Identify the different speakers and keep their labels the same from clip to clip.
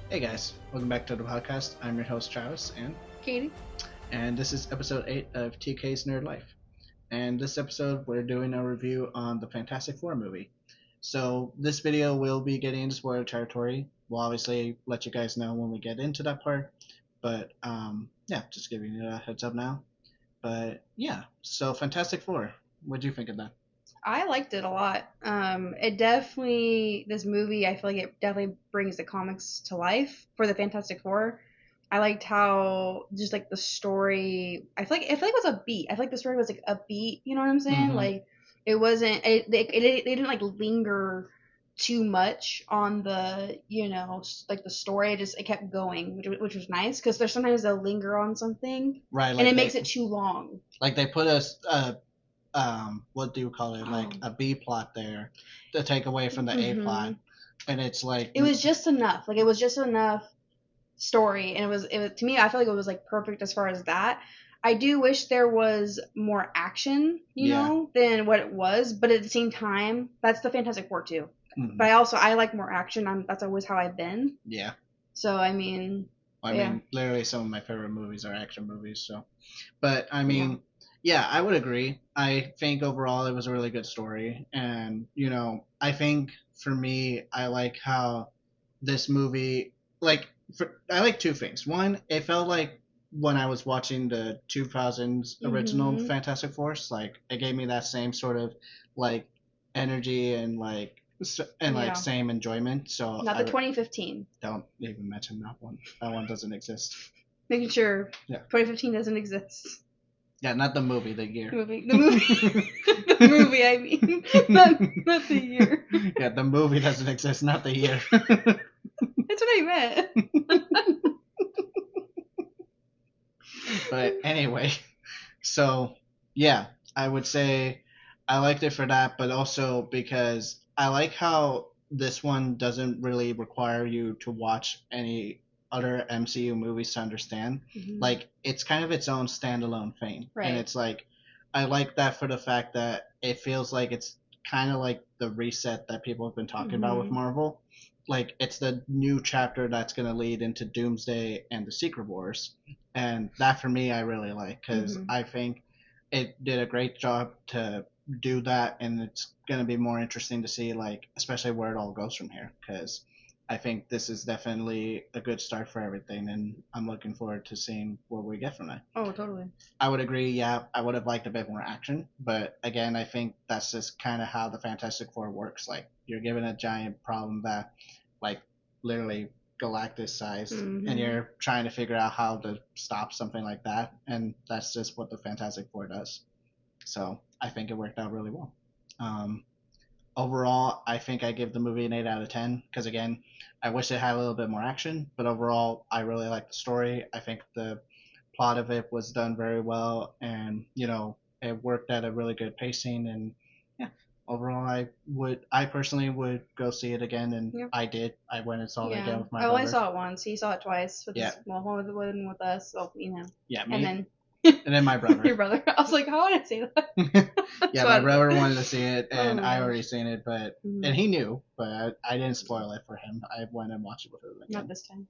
Speaker 1: Hey guys, welcome back to the podcast. I'm your host Travis,
Speaker 2: Katie?
Speaker 1: and this is episode 8 of TK's Nerd Life. And this episode, we're doing a review on the Fantastic Four movie. So, this video will be getting into spoiler territory. We'll obviously let you guys know when we get into that part, but yeah, just giving you a heads up now. But yeah, so Fantastic Four, what do you think of that?
Speaker 2: I liked it a lot. It definitely, this movie, I feel like it definitely brings the comics to life for the Fantastic Four. I liked how just like the story, I feel like it was a beat. I feel like the story was like a beat, you know what I'm saying?
Speaker 1: Mm-hmm.
Speaker 2: Like it wasn't, they didn't like linger too much on the, like the story. It kept going, which was nice because there's sometimes they'll linger on something
Speaker 1: Right,
Speaker 2: and
Speaker 1: like
Speaker 2: it makes
Speaker 1: they
Speaker 2: it too long.
Speaker 1: like they put what do you call it, like
Speaker 2: Oh.
Speaker 1: a B plot there to take away from the A
Speaker 2: hmm
Speaker 1: plot, and it's like
Speaker 2: It was just enough. Like it was just enough story, and it was to me. I feel like it was like perfect as far as that. I do wish there was more action,
Speaker 1: yeah.
Speaker 2: than what it was. But at the same time, that's the Fantastic Four too.
Speaker 1: Hmm.
Speaker 2: But I like more action. That's always how I've been.
Speaker 1: Yeah,
Speaker 2: So I mean,
Speaker 1: I
Speaker 2: yeah,
Speaker 1: mean literally some of my favorite movies are action movies, so but I
Speaker 2: yeah.
Speaker 1: mean yeah, I would agree. I think overall it was a really good story, and I think for me I like how this movie, like, I like two things. One, it felt like when I was watching the 2000s original
Speaker 2: Mhm.
Speaker 1: Fantastic Four, like it gave me that same sort of like energy and like
Speaker 2: Yeah.
Speaker 1: same enjoyment. So
Speaker 2: Not the
Speaker 1: I
Speaker 2: 2015.
Speaker 1: don't even mention that one. That one doesn't exist.
Speaker 2: Making sure
Speaker 1: Yeah,
Speaker 2: 2015 doesn't exist.
Speaker 1: yeah, not the movie, the year.
Speaker 2: The movie, the movie. I mean, not the year.
Speaker 1: Yeah, the movie doesn't exist, not the year.
Speaker 2: That's what I meant.
Speaker 1: But anyway, so yeah, I would say I liked it for that, but also because I like how this one doesn't really require you to watch any other MCU movies to understand.
Speaker 2: Mhm.
Speaker 1: Like it's kind of its own standalone thing, and
Speaker 2: Right.
Speaker 1: it's like I like that for the fact that it feels like it's kind of like the reset that people have been talking about with
Speaker 2: Mhm.
Speaker 1: Marvel. Like it's the new chapter that's going to lead into Doomsday and the Secret Wars, and that for me I really like because
Speaker 2: Mhm.
Speaker 1: I think it did a great job to do that, and it's going to be more interesting to see, like, especially where it all goes from here, because I think this is definitely a good start for everything, and I'm looking forward to seeing what we get from that.
Speaker 2: Oh, totally.
Speaker 1: I would agree, yeah, I would have liked a bit more action, but again, I think that's just kind of how the Fantastic Four works. Like, you're given a giant problem that, like, literally Galactus sized, and
Speaker 2: Mhm.
Speaker 1: you're trying to figure out how to stop something like that, and that's just what the Fantastic Four does. So I think it worked out really well. Um, Overall, I think I give the movie an 8 out of 10 because, again, I wish it had a little bit more action, but overall, I really like the story. I think the plot of it was done very well, and it worked at a really good pacing. And yeah, overall, I personally would go see it again, and
Speaker 2: Yep.
Speaker 1: I did. I went and saw it
Speaker 2: Yeah.
Speaker 1: again with my
Speaker 2: I only
Speaker 1: brother.
Speaker 2: saw it once. He saw it twice with
Speaker 1: Yeah,
Speaker 2: his one with us. So
Speaker 1: yeah,
Speaker 2: and
Speaker 1: me,
Speaker 2: then
Speaker 1: and then my brother.
Speaker 2: your brother. I was like, how did I say that?
Speaker 1: Yeah,
Speaker 2: So
Speaker 1: my
Speaker 2: I don't
Speaker 1: brother
Speaker 2: know.
Speaker 1: wanted to see it,
Speaker 2: Oh
Speaker 1: and
Speaker 2: my
Speaker 1: I
Speaker 2: gosh.
Speaker 1: already seen it, but and
Speaker 2: Mhm.
Speaker 1: he knew, but I didn't spoil it for him. I went and watched it with him
Speaker 2: Not
Speaker 1: again,
Speaker 2: this time.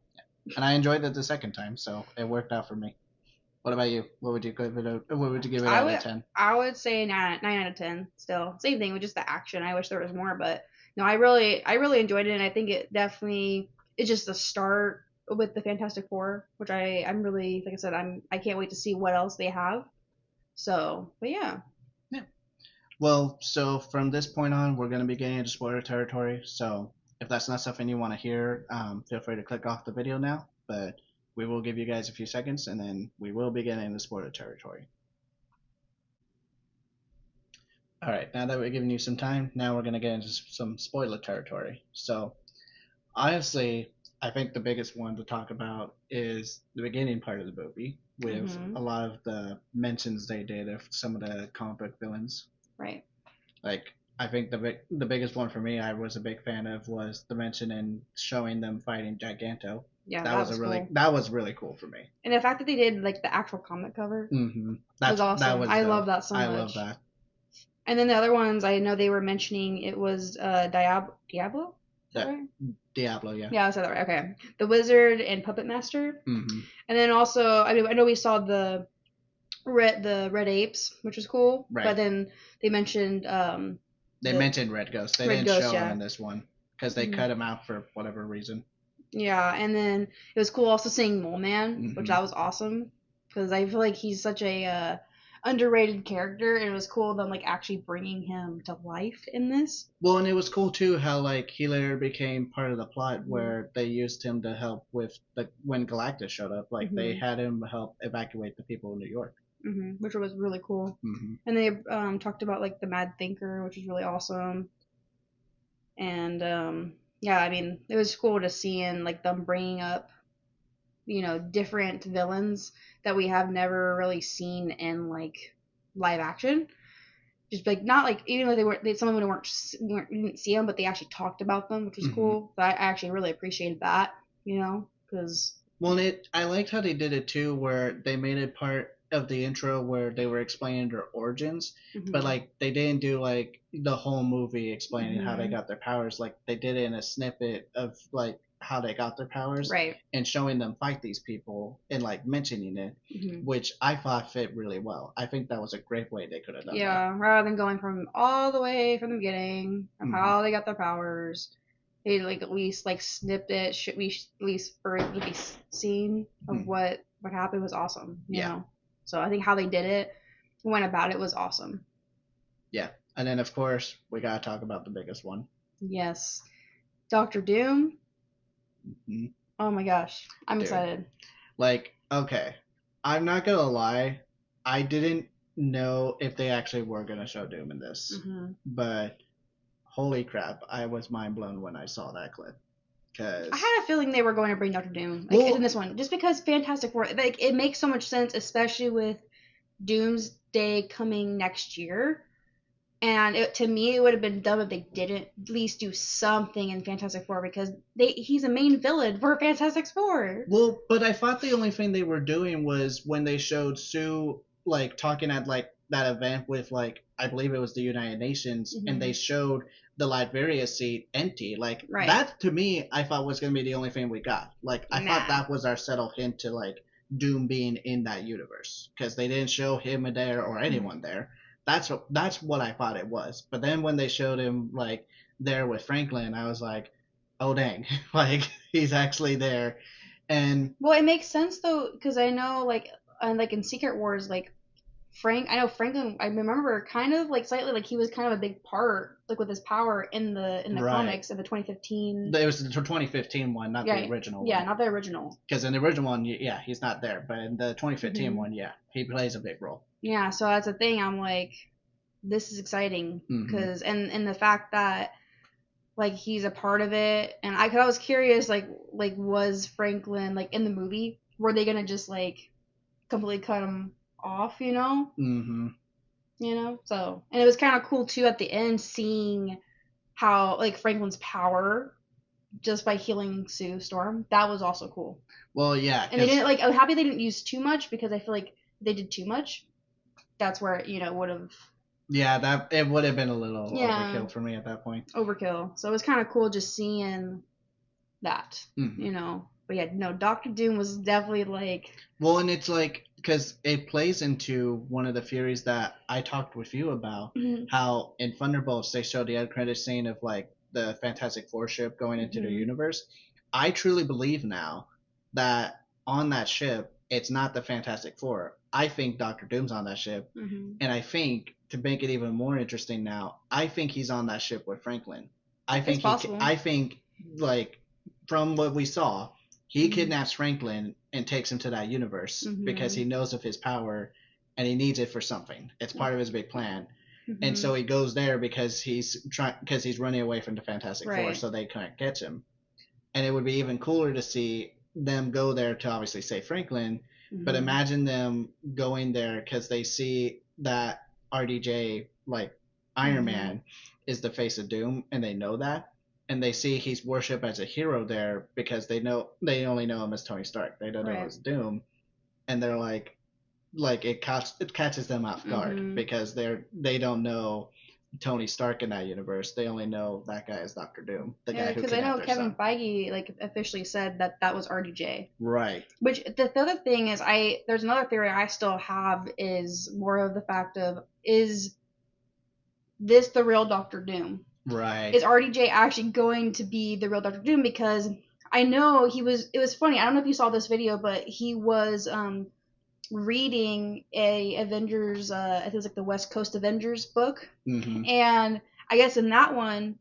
Speaker 1: and I enjoyed it the second time, so it worked out for me. What about you? What would you give it
Speaker 2: I
Speaker 1: out of
Speaker 2: would
Speaker 1: 10?
Speaker 2: I would say nine out of 10. Still, same thing with just the action. I wish there was more, but no, I really enjoyed it, and I think it definitely it's just the start with the Fantastic Four, which I'm really, like I said, I can't wait to see what else they have. So, but yeah.
Speaker 1: Yeah. Well, so from this point on, we're going to be getting into spoiler territory. So if that's not something you want to hear, feel free to click off the video now. But we will give you guys a few seconds, and then we will be getting into spoiler territory. All right. Now that we've given you some time, now we're going to get into some spoiler territory. So honestly, I think the biggest one to talk about is the beginning part of the movie with
Speaker 2: Mhm.
Speaker 1: a lot of the mentions they did of some of the comic book villains.
Speaker 2: Right.
Speaker 1: Like I think the biggest one for me I was a big fan of was the mention in showing them fighting Giganto.
Speaker 2: Yeah,
Speaker 1: That
Speaker 2: that
Speaker 1: was
Speaker 2: was cool.
Speaker 1: that was really cool for me.
Speaker 2: And the fact that they did like the actual comic cover was
Speaker 1: That
Speaker 2: awesome.
Speaker 1: was
Speaker 2: I love
Speaker 1: dope.
Speaker 2: that so
Speaker 1: I love
Speaker 2: much.
Speaker 1: that.
Speaker 2: And then the other ones I know they were mentioning it was Diablo. that
Speaker 1: That
Speaker 2: right?
Speaker 1: Diablo, yeah.
Speaker 2: Yeah, I said that right. Okay. The Wizard and Puppet Master.
Speaker 1: Hmm.
Speaker 2: And then also, I mean, I know we saw the red apes, which was cool.
Speaker 1: Right.
Speaker 2: But then they mentioned
Speaker 1: They
Speaker 2: the
Speaker 1: mentioned Red Ghost. They
Speaker 2: Red
Speaker 1: didn't
Speaker 2: Ghost,
Speaker 1: show him
Speaker 2: yeah.
Speaker 1: in this one because they cut him out for whatever reason.
Speaker 2: Yeah, and then it was cool also seeing Mole Man, which
Speaker 1: Hmm.
Speaker 2: that was awesome because I feel like he's such a underrated character, and it was cool them like actually bringing him to life in this.
Speaker 1: Well, and it was cool too how like he later became part of the plot
Speaker 2: Mm-hmm.
Speaker 1: where they used him to help with the when Galactus showed up. Like they had him help evacuate the people in New York.
Speaker 2: Which was really cool.
Speaker 1: Hmm.
Speaker 2: And they talked about like the Mad Thinker, which was really awesome. And yeah, I mean, it was cool to see in like them bringing up different villains that we have never really seen in like live action. Just like not like even though some of them weren't we didn't see them, but they actually talked about them, which was cool. So I actually really appreciated that, because
Speaker 1: Well, I liked how they did it too, where they made it part of the intro where they were explaining their origins, but like they didn't do like the whole movie explaining how they got their powers. Like they did it in a snippet of like how they got their powers
Speaker 2: right.
Speaker 1: and showing them fight these people and like mentioning it, which I thought fit really well. I think that was a great way they could have done that.
Speaker 2: Yeah, rather than going from all the way from the beginning of how they got their powers, they like at least like snipped it. Should we at least for it to be seen of what happened was awesome. You know, so I think how they did it, went about it was awesome.
Speaker 1: Yeah, and then of course we gotta talk about the biggest one.
Speaker 2: Yes, Doctor Doom.
Speaker 1: Mm-hmm.
Speaker 2: Oh my gosh, I'm
Speaker 1: Dude.
Speaker 2: excited.
Speaker 1: Like, okay, I'm not gonna lie, I didn't know if they actually were gonna show Doom in this, but holy crap, I was mind blown when I saw that clip. Cause
Speaker 2: I had a feeling they were going to bring Doctor Doom like in this one, just because Fantastic Four, like it makes so much sense, especially with Doomsday coming next year. And to me, it would have been dumb if they didn't at least do something in Fantastic Four because he's a main villain for Fantastic Four.
Speaker 1: Well, but I thought the only thing they were doing was when they showed Sue like talking at like that event with like I believe it was the United Nations, and they showed the Latveria seat empty. Like that to me, I thought was gonna be the only thing we got. Like I thought that was our subtle hint to like Doom being in that universe because they didn't show him there or anyone there. That's what I thought it was. But then when they showed him like there with Franklin, I was like, oh dang, like he's actually there. And
Speaker 2: well, it makes sense though because I know like in Secret Wars like I know Franklin. I remember kind of like slightly like he was kind of a big part like with his power in the comics in the 2015.
Speaker 1: It was the 2015 one, not the original one.
Speaker 2: Yeah, not the original.
Speaker 1: Because in the original one, yeah, he's not there, but in the 2015 one, yeah, he plays a big role.
Speaker 2: Yeah, so that's the thing. I'm like, this is exciting because and the fact that like he's a part of it, and I was curious like was Franklin like in the movie? Were they gonna just like completely cut him off? So and it was kind of cool too at the end seeing how like Franklin's power just by healing Sue Storm. That was also cool.
Speaker 1: Well, yeah,
Speaker 2: and they didn't like. I'm happy they didn't use too much because I feel like if they did too much, that's where it would have.
Speaker 1: Yeah, that it would have been a little overkill for me at that point.
Speaker 2: Overkill. So it was kind of cool just seeing that, But yeah, no, Doctor Doom was definitely like.
Speaker 1: Well, and it's like because it plays into one of the theories that I talked with you about, how in Thunderbolts they showed the end credit scene of like the Fantastic Four ship going into the universe. I truly believe now that on that ship it's not the Fantastic Four. I think Doctor Doom's on that ship, and I think to make it even more interesting now, I think he's on that ship with Franklin. I think like from what we saw, he kidnaps Franklin and takes him to that universe because he knows of his power and he needs it for something. It's part of his big plan. And so he goes there because he's running away from the Fantastic Four, so they can't catch him. And it would be even cooler to see them go there to obviously save Franklin, but imagine them going there because they see that RDJ, like Iron Man, is the face of Doom, and they know that, and they see he's worshipped as a hero there because they only know him as Tony Stark. They don't know him as Doom, and they're like it catches them off guard because they don't know Tony Stark in that universe. They only know that guy as Doctor Doom, the
Speaker 2: Yeah,
Speaker 1: guy who
Speaker 2: because I
Speaker 1: kidnapped
Speaker 2: know
Speaker 1: their
Speaker 2: Kevin
Speaker 1: son.
Speaker 2: Feige like officially said that that was RDJ.
Speaker 1: Right.
Speaker 2: Which the other thing is, there's another theory I still have is more of the fact of, is this the real Doctor Doom?
Speaker 1: Right.
Speaker 2: Is RDJ actually going to be the real Doctor Doom? Because I know he was. It was funny. I don't know if you saw this video, but he was reading a Avengers. I think it was like the West Coast Avengers book,
Speaker 1: Mm-hmm.
Speaker 2: and I guess in that one,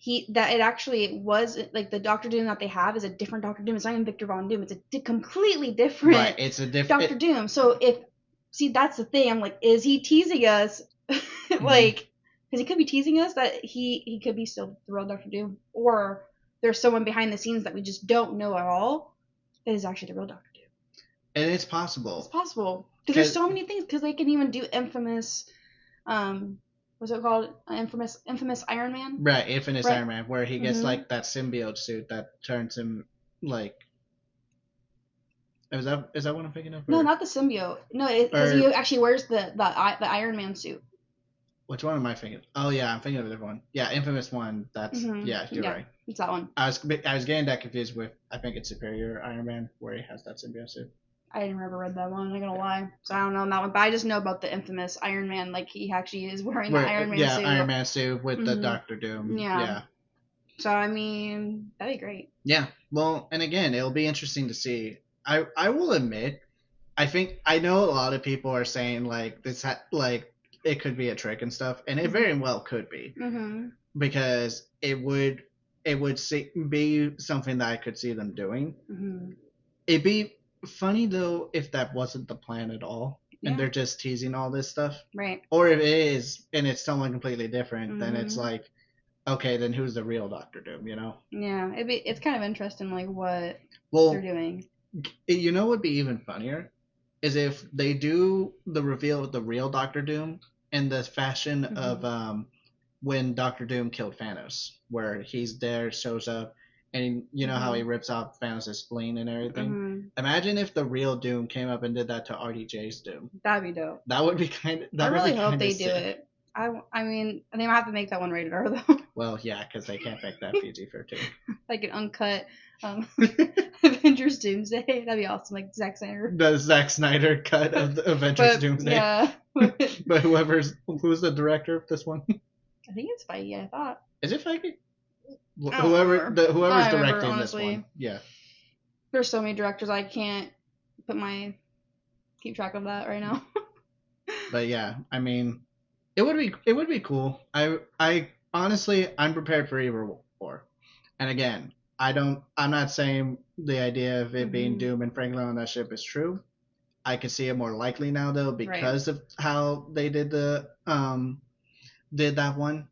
Speaker 2: it actually was like the Doctor Doom that they have is a different Doctor Doom. It's not even Victor Von Doom. It's a completely different
Speaker 1: Right. It's a different
Speaker 2: Doctor Doom. So that's the thing. I'm like, is he teasing us? Like, because he could be teasing us that he could be still the real Doctor Doom, or there's someone behind the scenes that we just don't know at all that is actually the real Doctor Doom.
Speaker 1: And it's possible.
Speaker 2: It's possible because there's so many things. Because they can even do infamous, what's it called? Infamous Iron Man.
Speaker 1: Right, Infamous
Speaker 2: Right.
Speaker 1: Iron Man, where he gets like that symbiote suit that turns him like. Is that what I'm thinking of?
Speaker 2: No,
Speaker 1: or-
Speaker 2: not the symbiote. No, because he actually wears the Iron Man suit.
Speaker 1: Which one am I thinking? Oh yeah, I'm thinking of a different one. Yeah, Infamous one. That's yeah, you're right.
Speaker 2: It's that one.
Speaker 1: I was getting that confused with, I think it's Superior Iron Man, where he has that symbiote suit.
Speaker 2: I never read that one. I'm not gonna lie, so I don't know that one. But I just know about the infamous Iron Man. Like he actually is wearing the Iron Man suit.
Speaker 1: Yeah, Iron Man suit with the Doctor Doom. Yeah.
Speaker 2: So I mean, that'd be great.
Speaker 1: Yeah. Well, and again, it'll be interesting to see. I will admit, I think I know a lot of people are saying like this like it could be a trick and stuff, and it very well could be, because it would be something that I could see them doing. It'd be funny though if that wasn't the plan at all, and they're just teasing all this stuff,
Speaker 2: right?
Speaker 1: Or if it is and it's someone completely different, then it's like, okay, then who's the real Doctor Doom? You know?
Speaker 2: Yeah, it's kind of interesting, like what they're doing.
Speaker 1: You know, what would be even funnier is if they do the reveal of the real Doctor Doom in the fashion of when Doctor Doom killed Thanos, where he's there, shows up, and you know how he rips off Thanos' spleen and everything. Imagine if the real Doom came up and did that to RDJ's Doom.
Speaker 2: That'd be dope.
Speaker 1: That would be kind of.
Speaker 2: I really hope they do it. I mean, they might have to make that one rated R though.
Speaker 1: Well, yeah, because they can't make that PG-13.
Speaker 2: Like an uncut Avengers Doomsday. That'd be awesome. Like Zack Snyder.
Speaker 1: The Zack Snyder cut of the Avengers Doomsday.
Speaker 2: Yeah.
Speaker 1: But who's the director of this one?
Speaker 2: I think it's Feige. I thought.
Speaker 1: Is it Feige? Whoever's directing this one. Yeah.
Speaker 2: There's so many directors I can't keep track of that right now.
Speaker 1: But yeah, I mean, it would be cool. I honestly, I'm prepared for either or. And again, I'm not saying the idea of it being Doom and Franklin on that ship is true. I could see it more likely now though, because of how they did that one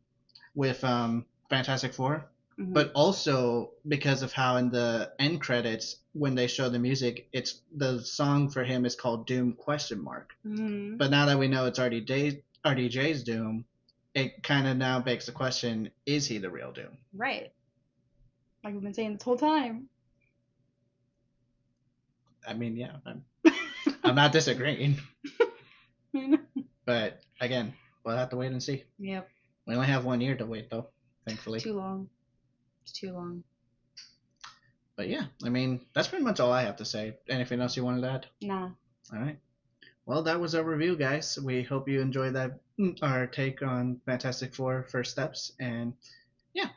Speaker 1: with Fantastic Four. But also because of how in the end credits, when they show the music, it's the song for him is called Doom ? But now that we know it's RDJ's Doom, it kind of now begs the question: is he the real Doom?
Speaker 2: Right. Like we've been saying this whole time.
Speaker 1: I mean, yeah, I'm not disagreeing. But again, we'll have to wait and see.
Speaker 2: Yep.
Speaker 1: We only have 1 year to wait, though. Thankfully.
Speaker 2: Too long. It's too long.
Speaker 1: But yeah, I mean, that's pretty much all I have to say. Anything else you wanted to add?
Speaker 2: Nah.
Speaker 1: All right. Well, that was our review, guys. We hope you enjoyed our take on Fantastic Four First Steps. And yeah,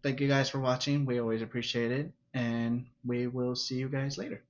Speaker 1: thank you guys for watching. We always appreciate it. And we will see you guys later.